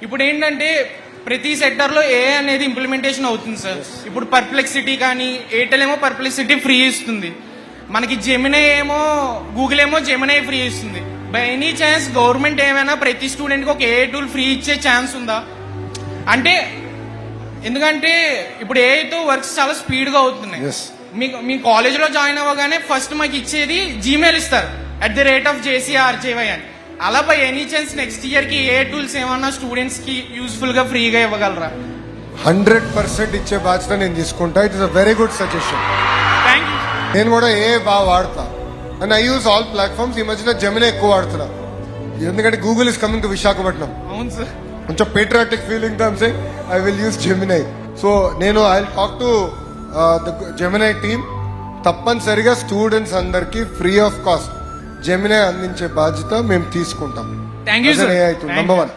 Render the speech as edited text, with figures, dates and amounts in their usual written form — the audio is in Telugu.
ఇప్పుడు ఏంటంటే ప్రతి సెక్టర్ లో ఏ అనేది ఇంప్లిమెంటేషన్ అవుతుంది సార్. ఇప్పుడు పర్ప్లెక్సిటీ కానీ ఎయిర్టెల్ ఏమో పర్ప్లెక్సిటీ ఫ్రీ ఇస్తుంది, మనకి జెమినై ఏమో గూగుల్ ఏమో జెమినై ఫ్రీ ఇస్తుంది. బై ఎనీ ఛాన్స్ గవర్నమెంట్ ఏమైనా ప్రతి స్టూడెంట్ కి ఒక ఏ టూల్ ఫ్రీ ఇచ్చే ఛాన్స్ ఉందా? అంటే ఎందుకంటే ఇప్పుడు ఏఐతో వర్క్స్ చాలా స్పీడ్ గా అవుతున్నాయి. Yes. మీ కాలేజ్ లో జాయిన్ అవ్వగానే ఫస్ట్ మాకు ఇచ్చేది జీమెయిల్ ఇస్తారు @JCRJY అని. అలా by any chance next year కి ఏ టూల్స్ ఏమన్నా స్టూడెంట్స్ కి యూస్ఫుల్ గా ఫ్రీగా ఇవ్వగలరా? 100% ఇచ్చే బాధ్యత నేను తీసుకుంటా. It is a very good suggestion. Thank you. నేను కూడా ఏ బాగా వాడతా and I use all platforms. ఈ మధ్యన జెమినీ ఎక్కువ వాడుతున్నా ఎందుకంటే Google is coming to Visakhapatnam. అవును సార్. కొంచెం పేట్రియాటిక్ ఫీలింగ్ తో I will use Gemini. So నేను I talk to the Gemini team. తప్పనిసరిగా స్టూడెంట్స్ అందరికి ఫ్రీ ఆఫ్ కాస్ట్ జెమినై అందించే బాధ్యత మేము తీసుకుంటాం. Thank you sir. నంబర్ 1.